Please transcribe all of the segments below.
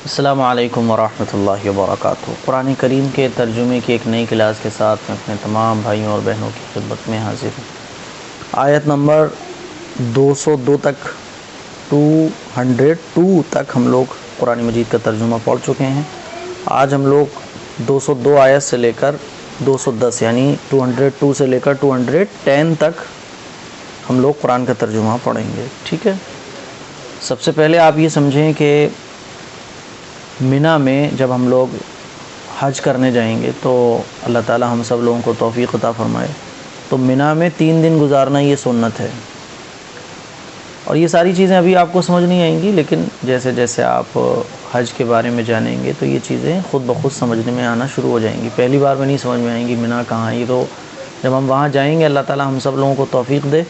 السلام علیکم ورحمۃ اللہ وبرکاتہ۔ قرآن کریم کے ترجمے کی ایک نئی کلاس کے ساتھ میں اپنے تمام بھائیوں اور بہنوں کی خدمت میں حاضر ہوں۔ آیت نمبر 202 تک 202 تک ہم لوگ قرآن مجید کا ترجمہ پڑھ چکے ہیں۔ آج ہم لوگ 202 آیت سے لے کر 210 یعنی 202 سے لے کر 210 تک ہم لوگ قرآن کا ترجمہ پڑھیں گے، ٹھیک ہے۔ سب سے پہلے آپ یہ سمجھیں کہ منی میں جب ہم لوگ حج کرنے جائیں گے تو اللہ تعالی ہم سب لوگوں کو توفیق عطا فرمائے، تو منی میں 3 دن گزارنا یہ سنت ہے۔ اور یہ ساری چیزیں ابھی آپ کو سمجھ نہیں آئیں گی، لیکن جیسے جیسے آپ حج کے بارے میں جانیں گے تو یہ چیزیں خود بخود سمجھنے میں آنا شروع ہو جائیں گی۔ پہلی بار میں نہیں سمجھ میں آئیں گی منی کہاں ہے، یہ تو جب ہم وہاں جائیں گے اللہ تعالی ہم سب لوگوں کو توفیق دے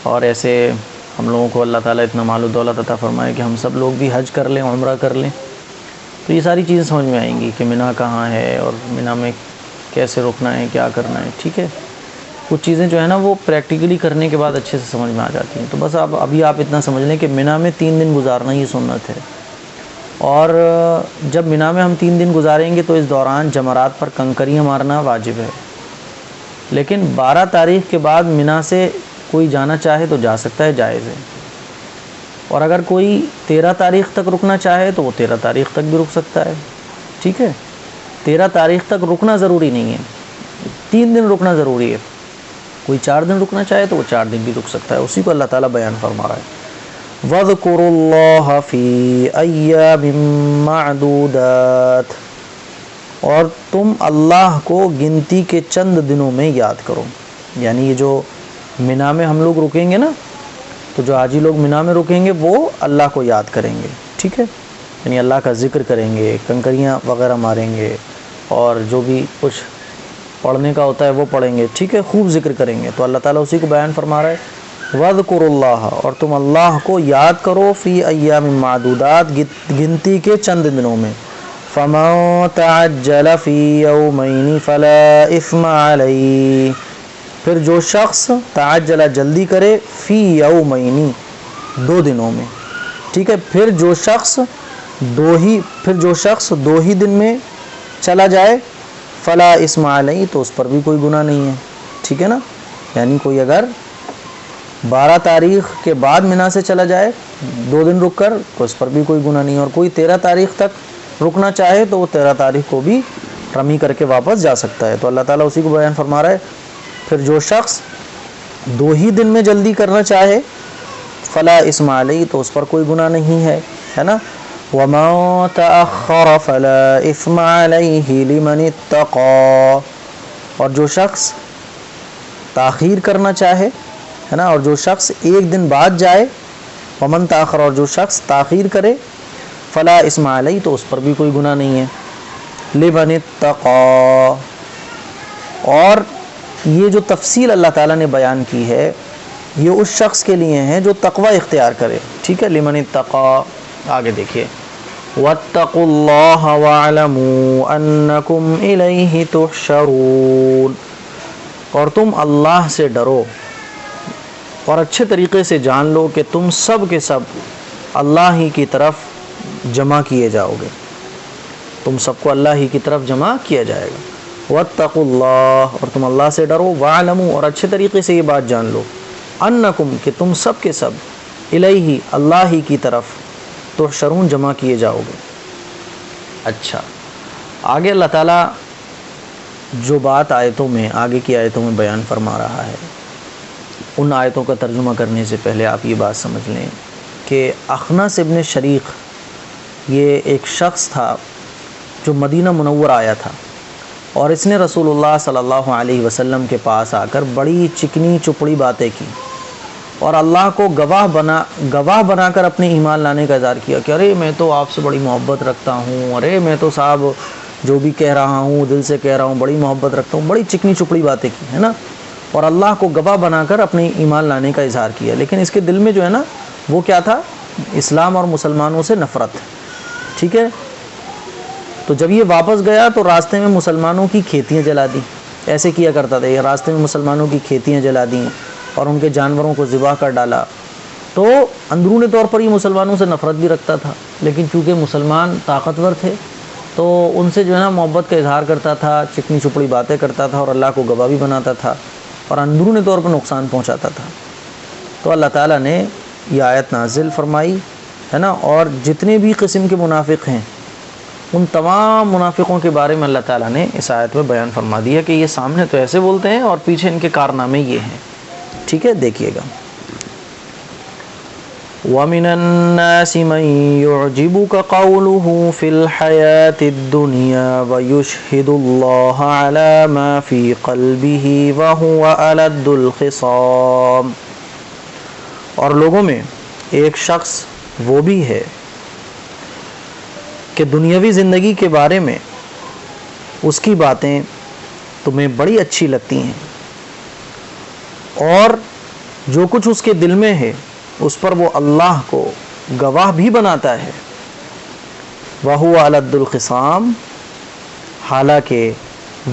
اور ایسے ہم لوگوں کو اللہ تعالی اتنا مال و دولت عطا فرمائے کہ ہم سب لوگ بھی حج کر لیں، عمرہ کر لیں، تو یہ ساری چیزیں سمجھ میں آئیں گی کہ منی کہاں ہے اور منی میں کیسے رکنا ہے، کیا کرنا ہے، ٹھیک ہے۔ کچھ چیزیں جو ہے نا وہ پریکٹیکلی کرنے کے بعد اچھے سے سمجھ میں آ جاتی ہیں۔ تو بس ابھی آپ اتنا سمجھ لیں کہ منی میں 3 دن گزارنا یہ سنت ہے، اور جب منی میں ہم 3 دن گزاریں گے تو اس دوران جمرات پر کنکریاں مارنا واجب ہے، لیکن 12 تاریخ کے بعد منی سے کوئی جانا چاہے تو جا سکتا ہے، جائز ہے۔ اور اگر کوئی 13 تاریخ تک رکنا چاہے تو وہ 13 تاریخ تک بھی رک سکتا ہے، ٹھیک ہے۔ 13 تاریخ تک رکنا ضروری نہیں ہے، 3 دن رکنا ضروری ہے۔ کوئی 4 دن رکنا چاہے تو وہ 4 دن بھی رک سکتا ہے، اسی کو اللہ تعالیٰ بیان فرما رہا ہے۔ وَاذْكُرُوا اللَّهَ فِي أَيَّامٍ مَّعْدُودَاتٍ، اور تم اللہ کو گنتی کے چند دنوں میں یاد کرو۔ یعنی یہ جو منی میں ہم لوگ رکیں گے نا، تو جو حاجی لوگ منی میں رکیں گے وہ اللہ کو یاد کریں گے، ٹھیک ہے، یعنی اللہ کا ذکر کریں گے، کنکریاں وغیرہ ماریں گے، اور جو بھی کچھ پڑھنے کا ہوتا ہے وہ پڑھیں گے، ٹھیک ہے، خوب ذکر کریں گے۔ تو اللہ تعالیٰ اسی کو بیان فرما رہا ہے، وَاذْكُرُوا اللَّهَ، اور تم اللہ کو یاد کرو، فی ایام معدودات، گنتی کے چند دنوں میں۔ فَمَن تَعَجَّلَ فِی یَوْمَیْنِ فَلَا إِثْمَ عَلَیْهِ، پھر جو شخص تعجل جلدی کرے، فی یومین 2 دنوں میں، ٹھیک ہے، پھر جو شخص دو ہی دن میں چلا جائے، فلا اسم علیہ، تو اس پر بھی کوئی گناہ نہیں ہے، ٹھیک ہے نا۔ یعنی کوئی اگر 12 تاریخ کے بعد منی سے چلا جائے 2 دن رک کر تو اس پر بھی کوئی گناہ نہیں ہے، اور کوئی 13 تاریخ تک رکنا چاہے تو وہ 13 تاریخ کو بھی رمی کر کے واپس جا سکتا ہے۔ تو اللہ تعالیٰ اسی کو بیان فرما رہا ہے، پھر جو شخص 2 ہی دن میں جلدی کرنا چاہے، فلا اسم علیہ، تو اس پر کوئی گناہ نہیں ہے نا۔ وَمَن تَأَخَّرَ فَلَا إِثْمَ عَلَيْهِ لِمَنِ اتَّقَىٰ، اور جو شخص تاخیر کرنا چاہے، ہے نا، اور جو شخص 1 دن بعد جائے، وَمَن تَأَخَّرَ، اور جو شخص تاخیر کرے، فلا اسم علیہ، تو اس پر بھی کوئی گناہ نہیں ہے، لِمَنِ اتَّقَىٰ۔ اور یہ جو تفصیل اللہ تعالیٰ نے بیان کی ہے یہ اس شخص کے لیے ہے جو تقوی اختیار کرے، ٹھیک ہے، لمن اتقى۔ آگے دیکھیے، واتقوا اللہ واعلموا انکم الیہ تحشرون، اور تم اللہ سے ڈرو اور اچھے طریقے سے جان لو کہ تم سب کے سب اللہ ہی کی طرف جمع کیے جاؤ گے، تم سب کو اللہ ہی کی طرف جمع کیا جائے گا۔ واتقوا اللہ، اور تم اللہ سے ڈرو، واعلموا، اور اچھے طریقے سے یہ بات جان لو، انکم، کہ تم سب کے سب، الیہ، اللہ ہی کی طرف، تحشرون، جمع کیے جاؤ گے۔ اچھا، آگے اللہ تعالیٰ جو بات آیتوں میں، آگے کی آیتوں میں بیان فرما رہا ہے، ان آیتوں کا ترجمہ کرنے سے پہلے آپ یہ بات سمجھ لیں کہ اخنس ابن شریق یہ ایک شخص تھا جو مدینہ منورہ آیا تھا، اور اس نے رسول اللہ صلی اللہ علیہ وسلم کے پاس آ کر بڑی چکنی چپڑی باتیں کی، اور اللہ کو گواہ بنا کر اپنے ایمان لانے کا اظہار کیا کہ ارے میں تو آپ سے بڑی محبت رکھتا ہوں، ارے میں تو صاحب جو بھی کہہ رہا ہوں دل سے کہہ رہا ہوں، بڑی محبت رکھتا ہوں، بڑی چکنی چپڑی باتیں کی، ہے نا، اور اللہ کو گواہ بنا کر اپنے ایمان لانے کا اظہار کیا، لیکن اس کے دل میں جو ہے نا وہ کیا تھا، اسلام اور مسلمانوں سے نفرت، ٹھیک ہے۔ تو جب یہ واپس گیا تو راستے میں مسلمانوں کی کھیتیاں جلا دیں، ایسے کیا کرتا تھا یہ، راستے میں مسلمانوں کی کھیتیاں جلا دیں اور ان کے جانوروں کو ذبح کر ڈالا، تو اندرونی طور پر یہ مسلمانوں سے نفرت بھی رکھتا تھا، لیکن چونکہ مسلمان طاقتور تھے تو ان سے جو ہے نا محبت کا اظہار کرتا تھا، چکنی چپڑی باتیں کرتا تھا اور اللہ کو گواہ بھی بناتا تھا اور اندرونی طور پر نقصان پہنچاتا تھا۔ تو اللہ تعالیٰ نے یہ آیت نازل فرمائی ہے نا، اور جتنے بھی قسم کے منافق ہیں ان تمام منافقوں کے بارے میں اللہ تعالیٰ نے اس آیت میں بیان فرما دیا کہ یہ سامنے تو ایسے بولتے ہیں اور پیچھے ان کے کارنامے یہ ہیں۔ ٹھیک ہے، دیکھیے گا، وَمِنَ النَّاسِ مَن يُعْجِبُكَ قَوْلُهُ فِي الْحَيَاةِ الدُّنْيَا وَيُشْهِدُ اللَّهَ عَلَى مَا فِي قَلْبِهِ وَهُوَ أَلَدُّ الْخِصَامِ، اور لوگوں میں ایک شخص وہ بھی ہے کہ دنیاوی زندگی کے بارے میں اس کی باتیں تمہیں بڑی اچھی لگتی ہیں اور جو کچھ اس کے دل میں ہے اس پر وہ اللہ کو گواہ بھی بناتا ہے۔ وَهُوَ أَلَدُّ الْخِصَامِ، حالانکہ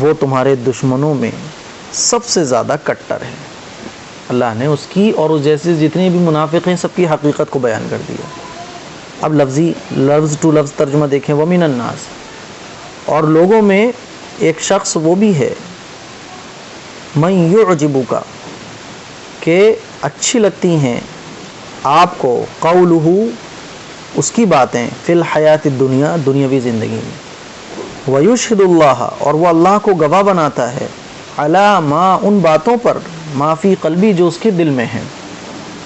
وہ تمہارے دشمنوں میں سب سے زیادہ کٹر ہے۔ اللہ نے اس کی اور اس جیسے جتنے بھی منافق ہیں سب کی حقیقت کو بیان کر دیا۔ اب لفظ ٹو لفظ ترجمہ دیکھیں، وَمِنَ النَّاسِ، اور لوگوں میں ایک شخص وہ بھی ہے، مَن يُعْجِبُكَ، کہ اچھی لگتی ہیں آپ کو، قولہ، اس کی باتیں، فی الحیات الدنیا، دنیاوی زندگی میں، وَيُشْهِدُ اللَّهَ، اور وہ اللہ کو گواہ بناتا ہے، عَلَى ما، ان باتوں پر، ما فی قلبی، جو اس کے دل میں ہیں،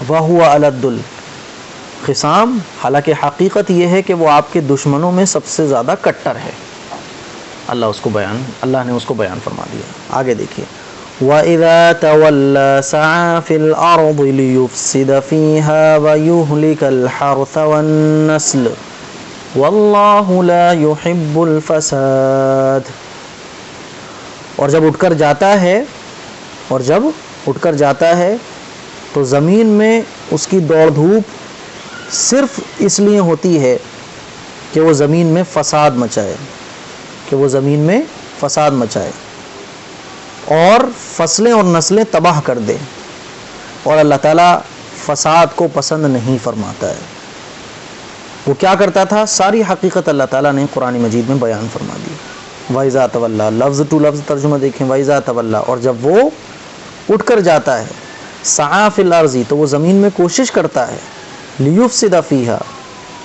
وَهُوَ أَلَدُّ الْخِصَامِ، حالانکہ حقیقت یہ ہے کہ وہ آپ کے دشمنوں میں سب سے زیادہ کٹر ہے۔ اللہ نے اس کو بیان فرما دیا۔ آگے دیکھیے، وَإِذَا تَوَلَّى سَعَى فِي الْأَرْضِ لِيُفْسِدَ فِيهَا وَيُهْلِكَ الْحَرْثَ وَالنَّسْلَ وَاللَّهُ لَا يُحِبُّ الْفَسَادَ، اور جب اٹھ کر جاتا ہے تو زمین میں اس کی دوڑ دھوپ صرف اس لیے ہوتی ہے کہ وہ زمین میں فساد مچائے اور فصلیں اور نسلیں تباہ کر دے، اور اللہ تعالیٰ فساد کو پسند نہیں فرماتا ہے۔ وہ کیا کرتا تھا، ساری حقیقت اللہ تعالیٰ نے قرآن مجید میں بیان فرما دی۔ وَإِذَا تَوَلَّى، لفظ ٹو لفظ ترجمہ دیکھیں، وَإِذَا تَوَلَّى، اور جب وہ اٹھ کر جاتا ہے، سعیٰ فی الارض، تو وہ زمین میں کوشش کرتا ہے، لیفسد فیہا،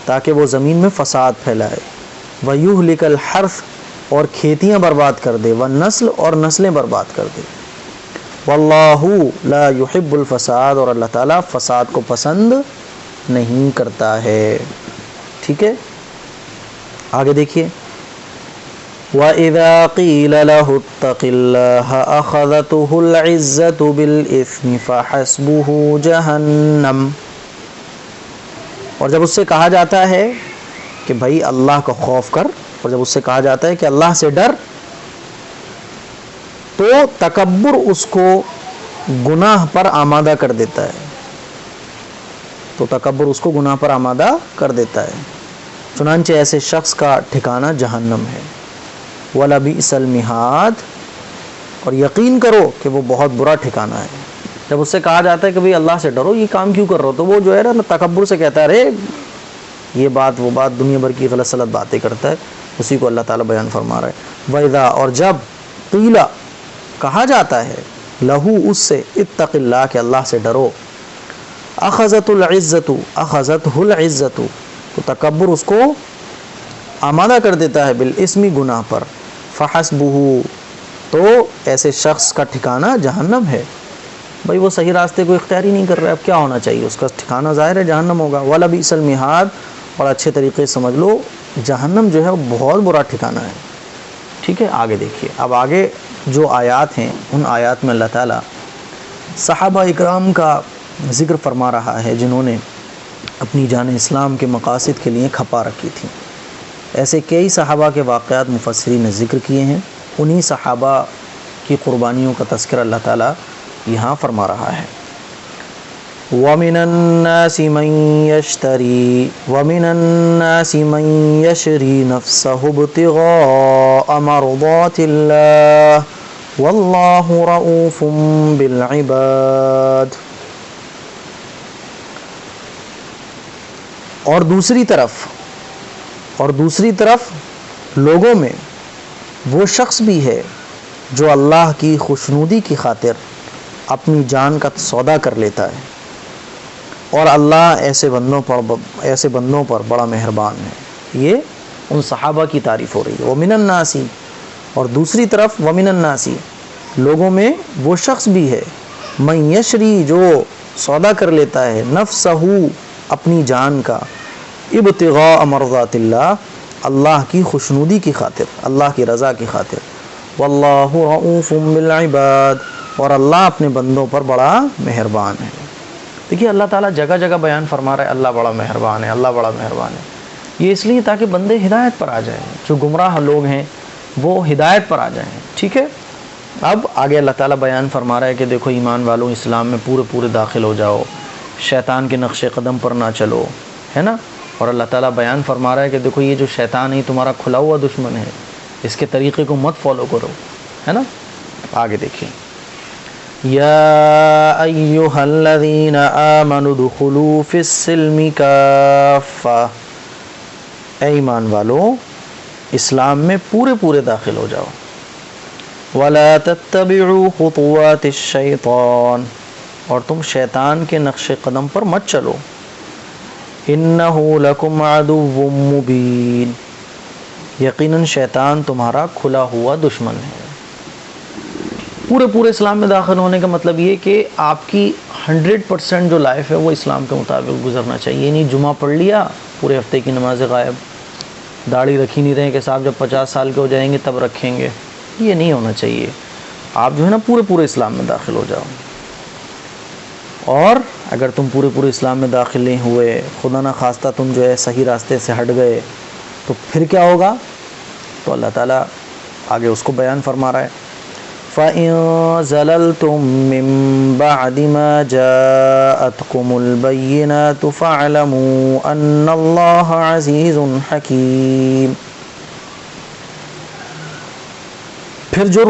تاکہ وہ زمین میں فساد پھیلائے، ویہلک الحرث، اور کھیتیاں برباد کر دے، والنسل، اور نسلیں برباد کر دے، واللہ لا یحب الفساد، اور اللہ تعالیٰ فساد کو پسند نہیں کرتا ہے۔ ٹھیک ہے، آگے دیکھیے، وَإِذَا قِيلَ لَهُ اتَّقِ اللَّهَ أَخَذَتْهُ الْعِزَّةُ بِالْإِثْمِ فَحَسْبُهُ جَهَنَّمُ، اور جب اس سے کہا جاتا ہے کہ بھائی اللہ کا خوف کر، اور جب اس سے کہا جاتا ہے کہ اللہ سے ڈر، تو تکبر اس کو گناہ پر آمادہ کر دیتا ہے، چنانچہ ایسے شخص کا ٹھکانہ جہنم ہے، وَلَبِئْسَ الْمِہَادُ، اور یقین کرو کہ وہ بہت برا ٹھکانہ ہے۔ جب اس سے کہا جاتا ہے کہ بھئی اللہ سے ڈرو، یہ کام کیوں کر رہے ہو، تو وہ جو ہے نا تکبر سے کہتا ہے، ارے یہ بات وہ بات، دنیا بھر کی غلط سلط باتیں کرتا ہے، اسی کو اللہ تعالیٰ بیان فرما رہا ہے۔ وَإِذَا، اور جب قیلا، کہا جاتا ہے، لہو، اس سے، اتق اللہ، کہ اللہ سے ڈرو، اخذت العزت، تو تکبر اس کو آمادہ کر دیتا ہے، بالاسم، گناہ پر، فحسبہ، تو ایسے شخص کا ٹھکانہ جہنم ہے۔ بھائی وہ صحیح راستے کو اختیار ہی نہیں کر رہا ہے، اب کیا ہونا چاہیے، اس کا ٹھکانہ ظاہر ہے جہنم ہوگا۔ وَلَبِئْسَ الْمِہَادُ، اور اچھے طریقے سے سمجھ لو جہنم جو ہے وہ بہت برا ٹھکانہ ہے۔ ٹھیک ہے، آگے دیکھیے، اب آگے جو آیات ہیں ان آیات میں اللہ تعالیٰ صحابہ اکرام کا ذکر فرما رہا ہے جنہوں نے اپنی جان اسلام کے مقاصد کے لیے کھپا رکھی تھی۔ ایسے کئی صحابہ کے واقعات مفسرین نے ذکر کیے ہیں، انہی صحابہ کی قربانیوں کا تذکرہ اللہ تعالیٰ یہاں فرما رہا ہے۔ وَمِنَ النَّاسِ مَن يَشْرِي نَفْسَهُ ابْتِغَاءَ مَرْضَاتِ اللَّهِ وَاللَّهُ رَءُوفٌ بِالْعِبَادِ، اور دوسری طرف لوگوں میں وہ شخص بھی ہے جو اللہ کی خوشنودی کی خاطر اپنی جان کا سودا کر لیتا ہے، اور اللہ ایسے بندوں پر بڑا مہربان ہے۔ یہ ان صحابہ کی تعریف ہو رہی ہے۔ وَمِنَ النَّاسِ، اور دوسری طرف وَمِنَ النَّاسِ، لوگوں میں وہ شخص بھی ہے، مَن یشری، جو سودا کر لیتا ہے، نفسہ، اپنی جان کا، ابتغاء مرضات اللہ، اللہ کی خوشنودی کی خاطر، اللہ کی رضا کی خاطر۔ واللہ رؤوف بالعباد، اور اللہ اپنے بندوں پر بڑا مہربان ہے۔ دیکھیے اللہ تعالیٰ جگہ جگہ بیان فرما رہا ہے اللہ بڑا مہربان ہے، اللہ بڑا مہربان ہے۔ یہ اس لیے تاکہ بندے ہدایت پر آ جائیں، جو گمراہ لوگ ہیں وہ ہدایت پر آ جائیں، ٹھیک ہے۔ اب آگے اللہ تعالیٰ بیان فرما رہا ہے کہ دیکھو ایمان والوں، اسلام میں پورے داخل ہو جاؤ، شیطان کے نقش قدم پر نہ چلو، ہے نا۔ اور اللہ تعالیٰ بیان فرما رہا ہے کہ دیکھو یہ جو شیطان ہے تمہارا کھلا ہوا دشمن ہے، اس کے طریقے کو مت فالو کرو، ہے نا۔ آگے دیکھیں، یا ایھا الذین آمنوا ادخلوا فی السلم کافہ، اے ایمان والو اسلام میں پورے داخل ہو جاؤ۔ ولا تتبعوا خطوات الشیطان، اور تم شیطان کے نقش قدم پر مت چلو۔ انہ لکم عدو مبین، یقیناً شیطان تمہارا کھلا ہوا دشمن ہے۔ پورے اسلام میں داخل ہونے کا مطلب یہ کہ آپ کی 100% جو لائف ہے وہ اسلام کے مطابق گزرنا چاہیے۔ نہیں جمعہ پڑھ لیا، پورے ہفتے کی نماز غائب، داڑھی رکھی نہیں رہے کہ صاحب جب 50 سال کے ہو جائیں گے تب رکھیں گے، یہ نہیں ہونا چاہیے۔ آپ جو ہے نا پورے اسلام میں داخل ہو جاؤ۔ اور اگر تم پورے اسلام میں داخل نہیں ہوئے، خدا نہ خواستہ تم جو ہے صحیح راستے سے ہٹ گئے، تو پھر کیا ہوگا؟ تو اللہ تعالیٰ آگے اس کو بیان فرما رہا ہے، فَإِن زَلَلْتُم مِّن بَعْدِ مَا جَاءَتْكُمُ الْبَيِّنَاتُ فَاعْلَمُوا أَنَّ اللَّهَ عَزِيزٌ حَكِيمٌ۔ پھر جو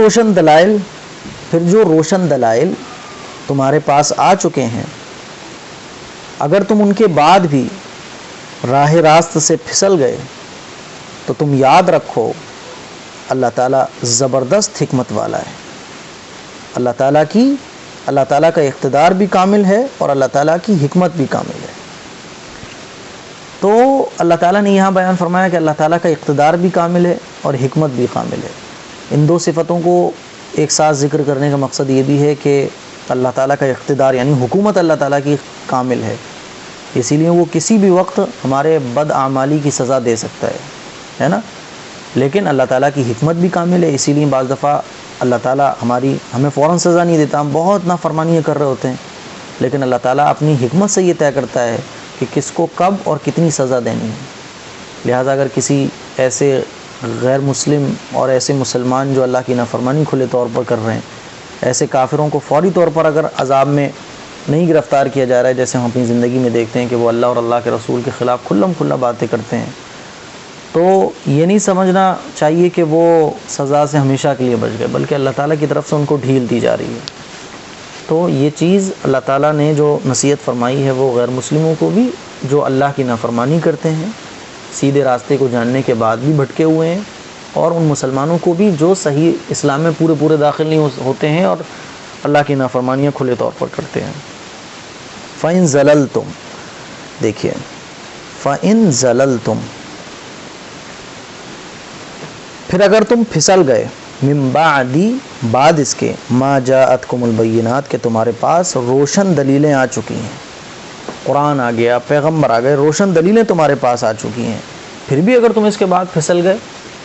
روشن دلائل تمہارے پاس آ چکے ہیں، اگر تم ان کے بعد بھی راہ راست سے پھسل گئے تو تم یاد رکھو اللہ تعالیٰ زبردست حکمت والا ہے۔ اللہ تعالیٰ کا اقتدار بھی کامل ہے اور اللہ تعالیٰ کی حکمت بھی کامل ہے۔ تو اللہ تعالیٰ نے یہاں بیان فرمایا کہ اللہ تعالیٰ کا اقتدار بھی کامل ہے اور حکمت بھی کامل ہے۔ ان دو صفتوں کو ایک ساتھ ذکر کرنے کا مقصد یہ بھی ہے کہ اللہ تعالیٰ کا اقتدار یعنی حکومت اللہ تعالیٰ کی کامل ہے، اسی لیے وہ کسی بھی وقت ہمارے بد اعمالی کی سزا دے سکتا ہے نا۔ لیکن اللہ تعالیٰ کی حکمت بھی کامل ہے، اسی لیے بعض دفعہ اللہ تعالیٰ ہمیں فوراً سزا نہیں دیتا، ہم بہت نافرمانیاں کر رہے ہوتے ہیں، لیکن اللہ تعالیٰ اپنی حکمت سے یہ طے کرتا ہے کہ کس کو کب اور کتنی سزا دینی ہے۔ لہٰذا اگر کسی ایسے غیر مسلم اور ایسے مسلمان جو اللہ کی نافرمانی کھلے طور پر کر رہے ہیں، ایسے کافروں کو فوری طور پر اگر عذاب میں نہیں گرفتار کیا جا رہا ہے، جیسے ہم اپنی زندگی میں دیکھتے ہیں کہ وہ اللہ اور اللہ کے رسول کے خلاف کھلا باتیں کرتے ہیں، تو یہ نہیں سمجھنا چاہیے کہ وہ سزا سے ہمیشہ کے لیے بچ گئے، بلکہ اللہ تعالیٰ کی طرف سے ان کو ڈھیل دی جا رہی ہے۔ تو یہ چیز اللہ تعالیٰ نے جو نصیحت فرمائی ہے وہ غیر مسلموں کو بھی جو اللہ کی نافرمانی کرتے ہیں، سیدھے راستے کو جاننے کے بعد بھی بھٹکے ہوئے ہیں، اور ان مسلمانوں کو بھی جو صحیح اسلام میں پورے داخل نہیں ہوتے ہیں اور اللہ کی نافرمانیاں کھلے طور پر کرتے ہیں۔ فَإِن زَلَلْتُم، دیکھیے فَإِن زَلَلْتُم، پھر اگر تم پھسل گئے، من بعد اس کے، ما جاءتکم البینات، کہ تمہارے پاس روشن دلیلیں آ چکی ہیں، قرآن آ گیا، پیغمبر آ گئے، روشن دلیلیں تمہارے پاس آ چکی ہیں، پھر بھی اگر تم اس کے بعد پھسل گئے،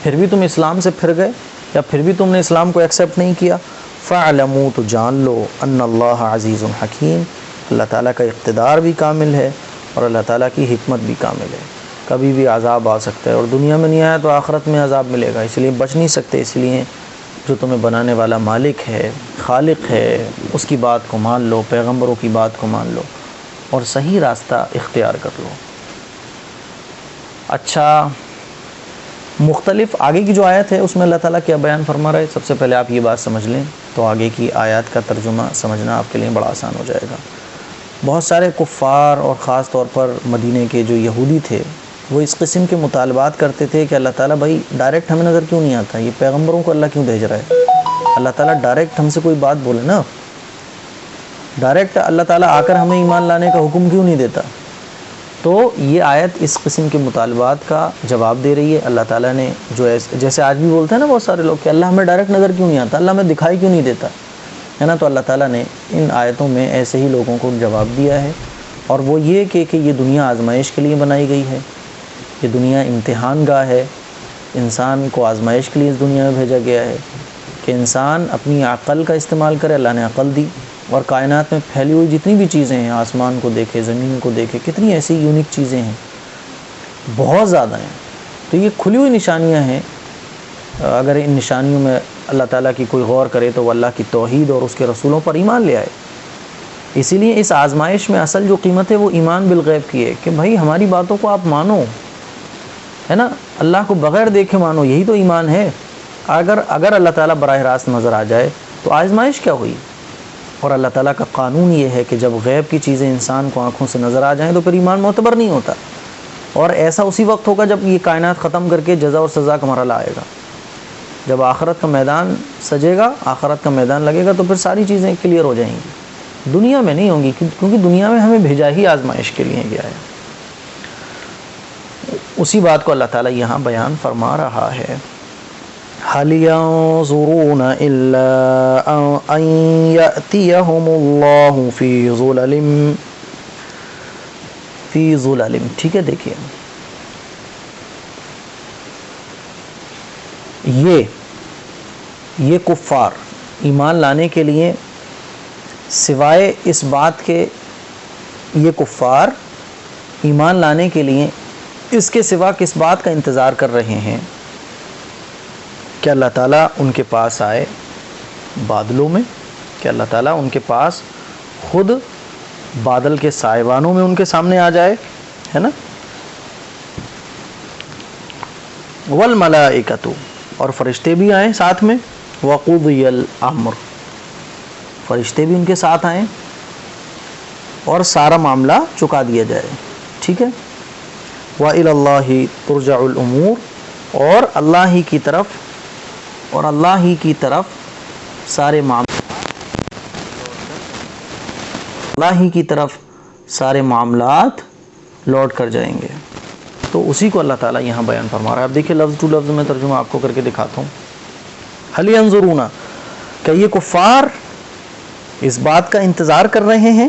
پھر بھی تم اسلام سے پھر گئے، یا پھر بھی تم نے اسلام کو ایکسیپٹ نہیں کیا، فَاعْلَمُوا، تو جان لو، ان اللہ عزیز حکیم، اللہ تعالیٰ کا اقتدار بھی کامل ہے اور اللہ تعالیٰ کی حکمت بھی کامل ہے۔ کبھی بھی عذاب آ سکتا ہے، اور دنیا میں نہیں آیا تو آخرت میں عذاب ملے گا، اس لیے بچ نہیں سکتے۔ اس لیے جو تمہیں بنانے والا مالک ہے، خالق ہے، اس کی بات کو مان لو، پیغمبروں کی بات کو مان لو اور صحیح راستہ اختیار کر لو۔ اچھا، مختلف آگے کی جو آیت ہے اس میں اللہ تعالیٰ کیا بیان فرما رہا ہے، سب سے پہلے آپ یہ بات سمجھ لیں تو آگے کی آیات کا ترجمہ سمجھنا آپ کے لیے بڑا آسان ہو جائے گا۔ بہت سارے کفار اور خاص طور پر مدینے کے جو یہودی تھے وہ اس قسم کے مطالبات کرتے تھے کہ اللہ تعالیٰ بھائی ڈائریکٹ ہمیں نظر کیوں نہیں آتا، یہ پیغمبروں کو اللہ کیوں بھیج رہا ہے، اللہ تعالیٰ ڈائریکٹ ہم سے کوئی بات بولے نا، ڈائریکٹ اللہ تعالیٰ آ کر ہمیں ایمان لانے کا حکم کیوں نہیں دیتا۔ تو یہ آیت اس قسم کے مطالبات کا جواب دے رہی ہے۔ اللہ تعالیٰ نے جو جیسے آج بھی بولتے ہیں نا بہت سارے لوگ کہ اللہ ہمیں ڈائریکٹ نظر کیوں نہیں آتا، اللہ ہمیں دکھائی کیوں نہیں دیتا، ہے نا، تو اللہ تعالیٰ نے ان آیتوں میں ایسے ہی لوگوں کو جواب دیا ہے، اور وہ یہ کہ یہ دنیا آزمائش کے لیے بنائی گئی ہے، یہ دنیا امتحان گاہ ہے، انسان کو آزمائش کے لیے اس دنیا میں بھیجا گیا ہے کہ انسان اپنی عقل کا استعمال کرے۔ اللہ نے عقل دی، اور کائنات میں پھیلی ہوئی جتنی بھی چیزیں ہیں، آسمان کو دیکھے، زمین کو دیکھے، کتنی ایسی یونیک چیزیں ہیں، بہت زیادہ ہیں۔ تو یہ کھلی ہوئی نشانیاں ہیں، اگر ان نشانیوں میں اللہ تعالیٰ کی کوئی غور کرے تو وہ اللہ کی توحید اور اس کے رسولوں پر ایمان لے آئے۔ اسی لیے اس آزمائش میں اصل جو قیمت ہے وہ ایمان بالغیب کی ہے، کہ بھائی ہماری باتوں کو آپ مانو، ہے نا، اللہ کو بغیر دیکھے مانو، یہی تو ایمان ہے۔ اگر اللہ تعالیٰ براہ راست نظر آ جائے تو آزمائش کیا ہوئی؟ اور اللہ تعالیٰ کا قانون یہ ہے کہ جب غیب کی چیزیں انسان کو آنکھوں سے نظر آ جائیں تو پھر ایمان معتبر نہیں ہوتا، اور ایسا اسی وقت ہوگا جب یہ کائنات ختم کر کے جزا اور سزا کا مرحلہ آئے گا، جب آخرت کا میدان سجے گا، آخرت کا میدان لگے گا، تو پھر ساری چیزیں کلیئر ہو جائیں گی، دنیا میں نہیں ہوں گی، کیونکہ دنیا میں ہمیں بھیجا ہی آزمائش کے لیے گیا ہے۔ اسی بات کو اللہ تعالیٰ یہاں بیان فرما رہا ہے، هل ينظرون إلا أن يأتيهم الله في ظلل، ٹھیک ہے، دیکھیے یہ کفار ایمان لانے کے لیے سوائے اس بات کے، یہ کفار ایمان لانے کے لیے اس کے سوا کس بات کا انتظار کر رہے ہیں کہ اللہ تعالیٰ ان کے پاس آئے بادلوں میں، کہ اللہ تعالیٰ ان کے پاس خود بادل کے سائبانوں میں ان کے سامنے آ جائے، ہے نا، والملائکۃ، اور فرشتے بھی آئیں ساتھ میں، وقضی الامر، فرشتے بھی ان کے ساتھ آئیں اور سارا معاملہ چکا دیا جائے، ٹھیک ہے، وَإِلَى اللَّهِ تُرْجَعُ الْأُمُورِ، اور اللہ ہی کی طرف سارے معاملات لوٹ کر جائیں گے۔ تو اسی کو اللہ تعالیٰ یہاں بیان فرما رہا ہے۔ اب دیکھیں لفظ ٹو لفظ میں ترجمہ آپ کو کر کے دکھاتا ہوں۔ هل ينظرون، کہ یہ کفار اس بات کا انتظار کر رہے ہیں،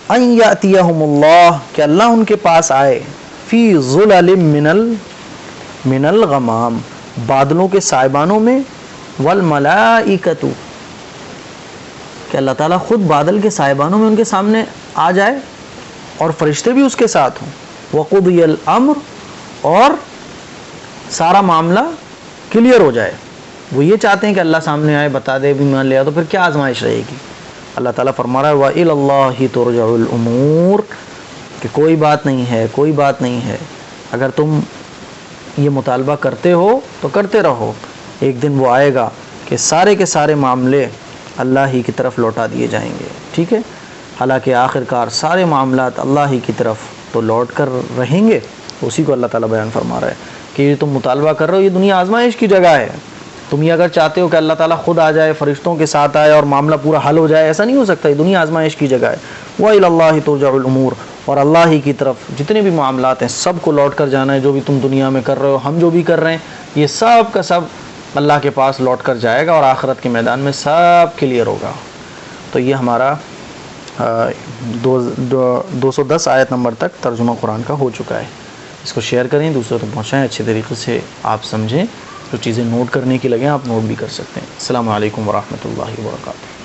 ان یاتیہم اللہ، کہ اللہ ان کے پاس آئے، فی ظلل من الغمام، بادلوں کے سائبانوں میں، والملائکۃ، کہ اللہ تعالیٰ خود بادل کے سائبانوں میں ان کے سامنے آ جائے اور فرشتے بھی اس کے ساتھ ہوں، وقضی الامر، اور سارا معاملہ کلیئر ہو جائے۔ وہ یہ چاہتے ہیں کہ اللہ سامنے آئے، بتا دے، بھی مان لیا، تو پھر کیا آزمائش رہے گی؟ اللہ تعالیٰ فرما رہا ہے وَإِلَى اللَّهِ تُرْجَعُ الْأُمُورِ، کہ کوئی بات نہیں ہے، اگر تم یہ مطالبہ کرتے ہو تو کرتے رہو، ایک دن وہ آئے گا کہ سارے کے سارے معاملے اللہ ہی کی طرف لوٹا دیے جائیں گے، ٹھیک ہے، حالانکہ آخر کار سارے معاملات اللہ ہی کی طرف تو لوٹ کر رہیں گے۔ اسی کو اللہ تعالیٰ بیان فرما رہا ہے کہ یہ تم مطالبہ کر رہے ہو، یہ دنیا آزمائش کی جگہ ہے، تم یہ اگر چاہتے ہو کہ اللہ تعالیٰ خود آ جائے، فرشتوں کے ساتھ آئے اور معاملہ پورا حل ہو جائے، ایسا نہیں ہو سکتا، یہ دنیا آزمائش کی جگہ ہے۔ وَإِلَى اللَّهِ تُرْجَعُ الْأُمُورِ، اور اللہ ہی کی طرف جتنے بھی معاملات ہیں سب کو لوٹ کر جانا ہے، جو بھی تم دنیا میں کر رہے ہو، ہم جو بھی کر رہے ہیں، یہ سب کا سب اللہ کے پاس لوٹ کر جائے گا، اور آخرت کے میدان میں سب کلیئر ہوگا۔ تو یہ ہمارا 210 آیت نمبر تک ترجمہ قرآن کا ہو چکا ہے۔ اس کو شیئر کریں، دوسروں تک پہنچائیں، اچھے طریقے سے آپ سمجھیں، جو چیزیں نوٹ کرنے کی لگیں آپ نوٹ بھی کر سکتے ہیں۔ السلام علیکم ورحمۃ اللہ وبرکاتہ۔